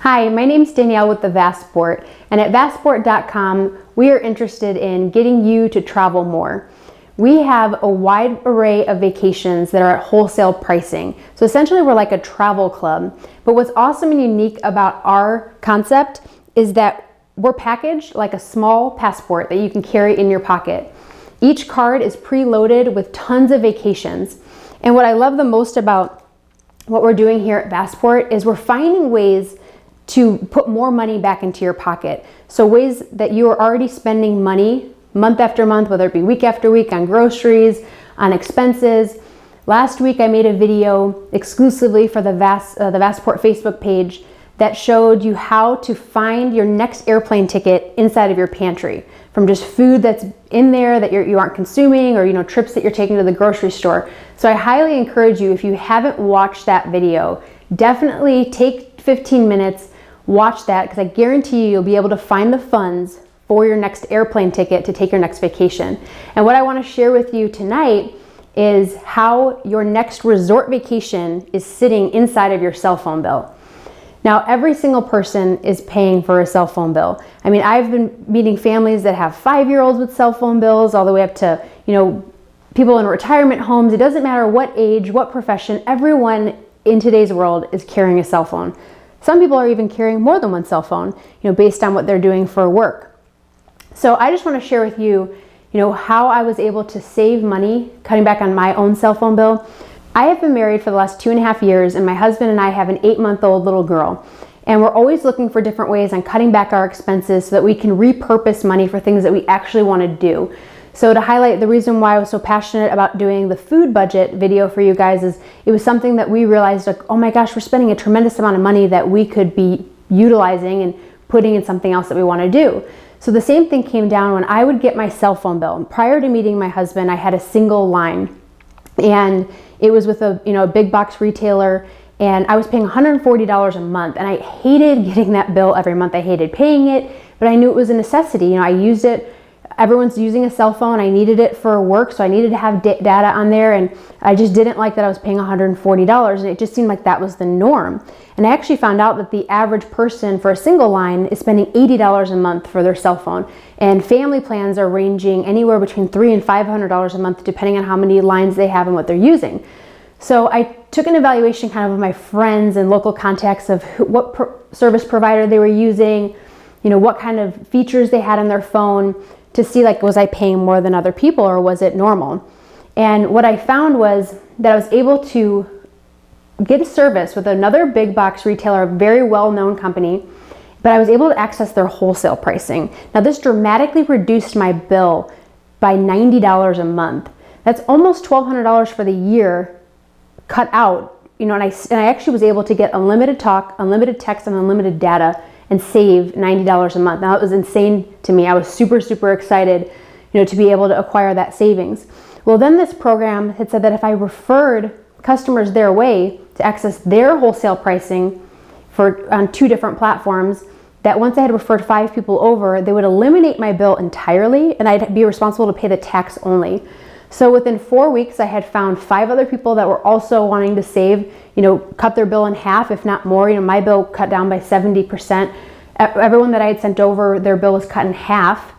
Hi, my name is Danielle with the Vastport, and at vastport.com we are interested in getting you to travel more. We have a wide array of vacations that are at wholesale pricing. So essentially we're like a travel club. But what's awesome and unique about our concept is that we're packaged like a small passport that you can carry in your pocket. Each card is preloaded with tons of vacations. And what I love the most about what we're doing here at Vastport is we're finding ways to put more money back into your pocket. So ways that you are already spending money month after month, whether it be week after week on groceries, on expenses. Last week I made a video exclusively for the Vastport Facebook page that showed you how to find your next airplane ticket inside of your pantry, from just food that's in there that you aren't consuming, or trips that you're taking to the grocery store. So I highly encourage you, if you haven't watched that video, definitely take 15 minutes, watch that, because I guarantee you'll be able to find the funds for your next airplane ticket to take your next vacation. And what I want to share with you tonight is how your next resort vacation is sitting inside of your cell phone bill. Now, every single person is paying for a cell phone bill. I mean, I've been meeting families that have 5-year-olds with cell phone bills, all the way up to, people in retirement homes. It doesn't matter what age, what profession, everyone in today's world is carrying a cell phone. Some people are even carrying more than one cell phone, based on what they're doing for work. So I just want to share with you, how I was able to save money cutting back on my own cell phone bill. I have been married for the last 2.5 years, and my husband and I have an 8-month-old little girl. And we're always looking for different ways on cutting back our expenses so that we can repurpose money for things that we actually want to do. So to highlight the reason why I was so passionate about doing the food budget video for you guys is it was something that we realized, like, oh my gosh, we're spending a tremendous amount of money that we could be utilizing and putting in something else that we want to do. So the same thing came down when I would get my cell phone bill. Prior to meeting my husband, I had a single line, and it was with a big box retailer, and I was paying $140 a month, and I hated getting that bill every month. I hated paying it, but I knew it was a necessity. I used it. Everyone's using a cell phone. I needed it for work, so I needed to have data on there, and I just didn't like that I was paying $140, and it just seemed like that was the norm. And I actually found out that the average person for a single line is spending $80 a month for their cell phone, and family plans are ranging anywhere between $300 and $500 a month, depending on how many lines they have and what they're using. So I took an evaluation kind of my friends and local contacts of what service provider they were using, what kind of features they had on their phone, to see, like, was I paying more than other people, or was it normal? And what I found was that I was able to get a service with another big box retailer, a very well-known company, but I was able to access their wholesale pricing. Now, this dramatically reduced my bill by $90 a month. That's almost $1,200 for the year cut out, and I actually was able to get unlimited talk, unlimited text, and unlimited data, and save $90 a month. Now, it was insane to me. I was super, super excited, to be able to acquire that savings. Well, then this program had said that if I referred customers their way to access their wholesale pricing on 2 different platforms, that once I had referred 5 people over, they would eliminate my bill entirely, and I'd be responsible to pay the tax only. So within 4 weeks, I had found 5 other people that were also wanting to save, cut their bill in half, if not more. My bill cut down by 70%. Everyone that I had sent over, their bill was cut in half.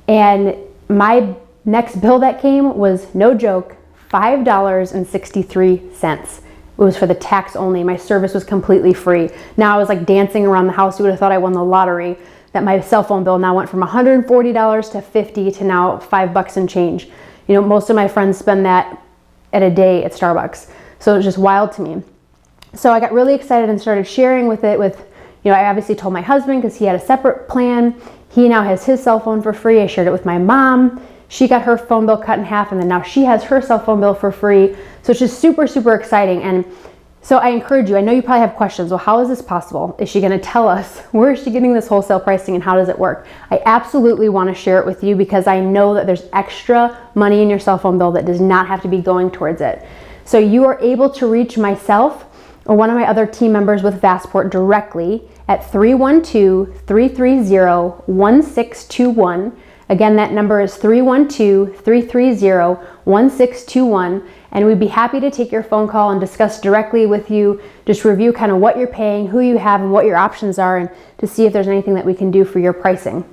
And my next bill that came was, no joke, $5.63. It was for the tax only. My service was completely free. Now I was like dancing around the house. You would have thought I won the lottery, that my cell phone bill now went from $140 to $50 to now $5 and change. Most of my friends spend that at a day at Starbucks. So it was just wild to me. So I got really excited and started sharing with I obviously told my husband, because he had a separate plan. He now has his cell phone for free. I shared it with my mom. She got her phone bill cut in half, and then now she has her cell phone bill for free. So it's just super, super exciting. And so I encourage you, I know you probably have questions. Well, how is this possible? Is she going to tell us where is she getting this wholesale pricing and how does it work? I absolutely want to share it with you, because I know that there's extra money in your cell phone bill that does not have to be going towards it. So you are able to reach myself or one of my other team members with Vastport directly at 312-330-1621. Again, that number is 312-330-1621. And we'd be happy to take your phone call and discuss directly with you, just review kind of what you're paying, who you have, and what your options are, and to see if there's anything that we can do for your pricing.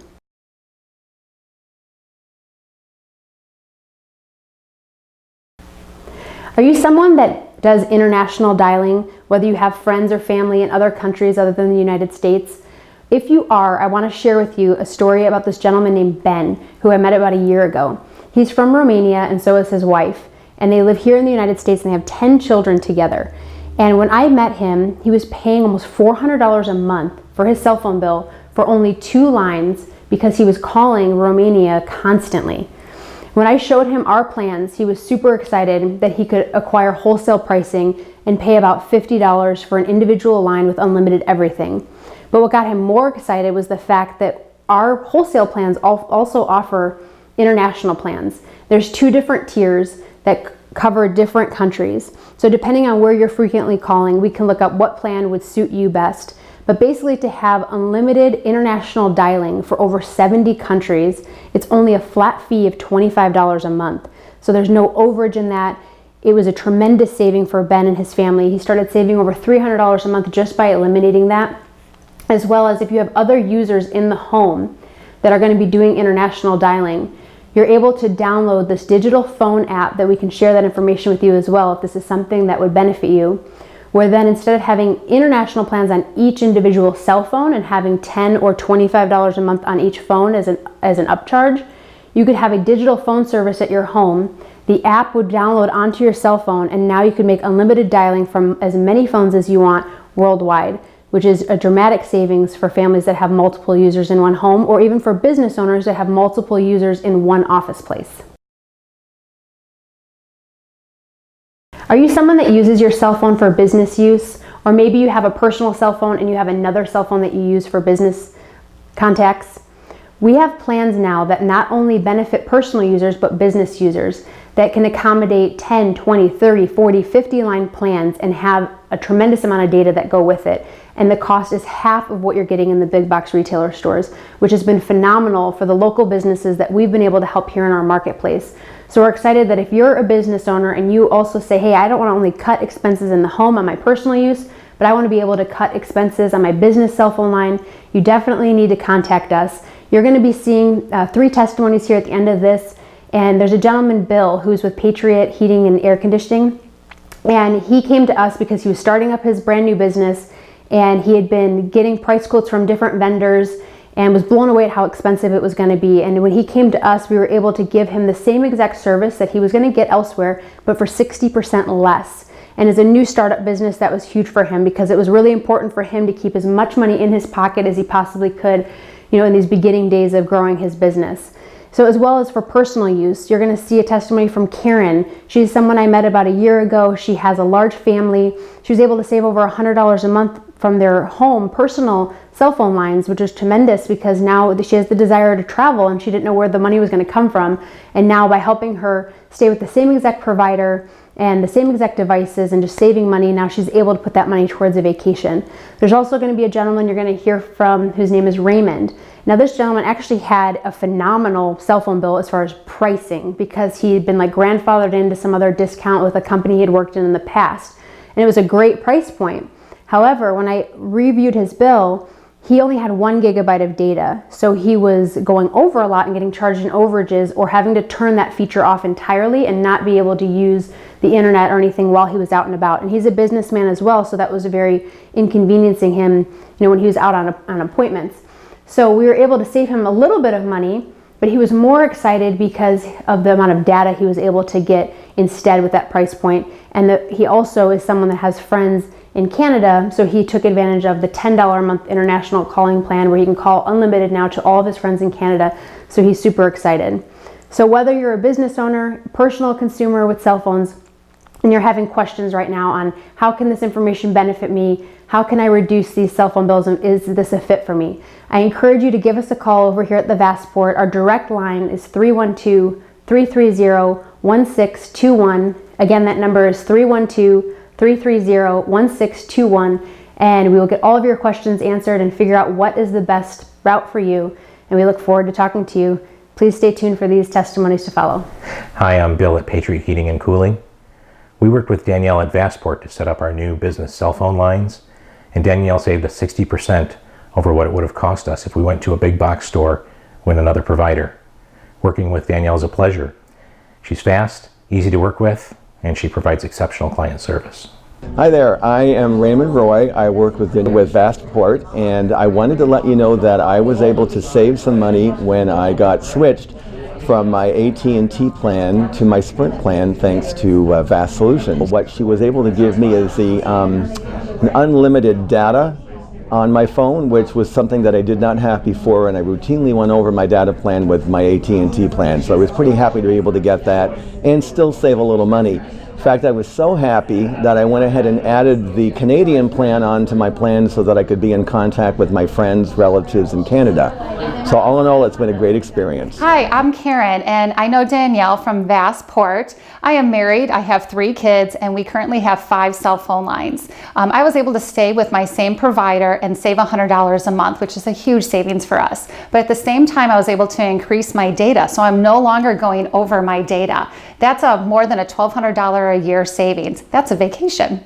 Are you someone that does international dialing, whether you have friends or family in other countries other than the United States? If you are, I want to share with you a story about this gentleman named Ben, who I met about a year ago. He's from Romania, and so is his wife, and they live here in the United States, and they have 10 children together. And when I met him, he was paying almost $400 a month for his cell phone bill for only 2 lines because he was calling Romania constantly. When I showed him our plans, he was super excited that he could acquire wholesale pricing and pay about $50 for an individual line with unlimited everything. But what got him more excited was the fact that our wholesale plans also offer international plans. There's 2 different tiers that cover different countries. So depending on where you're frequently calling, we can look up what plan would suit you best. But basically, to have unlimited international dialing for over 70 countries, it's only a flat fee of $25 a month. So there's no overage in that. It was a tremendous saving for Ben and his family. He started saving over $300 a month just by eliminating that, as well as if you have other users in the home that are going to be doing international dialing, you're able to download this digital phone app that we can share that information with you as well if this is something that would benefit you, where then instead of having international plans on each individual cell phone and having $10 or $25 a month on each phone as an upcharge, you could have a digital phone service at your home. The app would download onto your cell phone, and now you could make unlimited dialing from as many phones as you want worldwide, which is a dramatic savings for families that have multiple users in one home, or even for business owners that have multiple users in one office place. Are you someone that uses your cell phone for business use? Or maybe you have a personal cell phone and you have another cell phone that you use for business contacts? We have plans now that not only benefit personal users, but business users that can accommodate 10, 20, 30, 40, 50 line plans and have a tremendous amount of data that go with it. And the cost is half of what you're getting in the big box retailer stores, which has been phenomenal for the local businesses that we've been able to help here in our marketplace. So we're excited that if you're a business owner and you also say, hey, I don't want to only cut expenses in the home on my personal use, but I want to be able to cut expenses on my business cell phone line, you definitely need to contact us. You're going to be seeing 3 testimonies here at the end of this. And there's a gentleman, Bill, who's with Patriot Heating and Air Conditioning. And he came to us because he was starting up his brand new business, and he had been getting price quotes from different vendors and was blown away at how expensive it was going to be. And when he came to us, we were able to give him the same exact service that he was going to get elsewhere, but for 60% less. And as a new startup business, that was huge for him because it was really important for him to keep as much money in his pocket as he possibly could, in these beginning days of growing his business. So as well as for personal use, you're going to see a testimony from Karen. She's someone I met about a year ago. She has a large family. She was able to save over $100 a month from their home personal cell phone lines, which is tremendous because now she has the desire to travel and she didn't know where the money was going to come from. And now by helping her stay with the same exact provider and the same exact devices and just saving money, now she's able to put that money towards a vacation. There's also going to be a gentleman you're going to hear from whose name is Raymond. Now this gentleman actually had a phenomenal cell phone bill as far as pricing because he had been grandfathered into some other discount with a company he had worked in the past. And it was a great price point. However, when I reviewed his bill, he only had 1 gigabyte of data. So he was going over a lot and getting charged in overages or having to turn that feature off entirely and not be able to use the internet or anything while he was out and about. And he's a businessman as well, so that was very inconveniencing him, when he was out on appointments. So we were able to save him a little bit of money, but he was more excited because of the amount of data he was able to get instead with that price point. And he also is someone that has friends in Canada, so he took advantage of the $10 a month international calling plan where he can call unlimited now to all of his friends in Canada, so he's super excited. So whether you're a business owner, personal consumer with cell phones, and you're having questions right now on how can this information benefit me, how can I reduce these cell phone bills, and is this a fit for me? I encourage you to give us a call over here at the Vassport. Our direct line is 312-330-1621. Again, that number is 312-330-1621, and we will get all of your questions answered and figure out what is the best route for you. And we look forward to talking to you. Please stay tuned for these testimonies to follow. Hi, I'm Bill at Patriot Heating and Cooling. We worked with Danielle at Vastport to set up our new business cell phone lines, and Danielle saved us 60% over what it would have cost us if we went to a big box store with another provider. Working with Danielle is a pleasure. She's fast, easy to work with, and she provides exceptional client service. Hi there, I am Raymond Roy. I work with Vastport, and I wanted to let you know that I was able to save some money when I got switched from my AT&T plan to my Sprint plan thanks to Vast Solutions. What she was able to give me is the unlimited data on my phone, which was something that I did not have before, and I routinely went over my data plan with my AT&T plan. So I was pretty happy to be able to get that and still save a little money. In fact, I was so happy that I went ahead and added the Canadian plan onto my plan so that I could be in contact with my friends, relatives in Canada. So all in all, it's been a great experience. Hi, I'm Karen, and I know Danielle from Vastport. I am married, I have 3 kids, and we currently have 5 cell phone lines. I was able to stay with my same provider and save $100 a month, which is a huge savings for us. But at the same time, I was able to increase my data, so I'm no longer going over my data. That's more than a $1,200 a year savings. That's a vacation.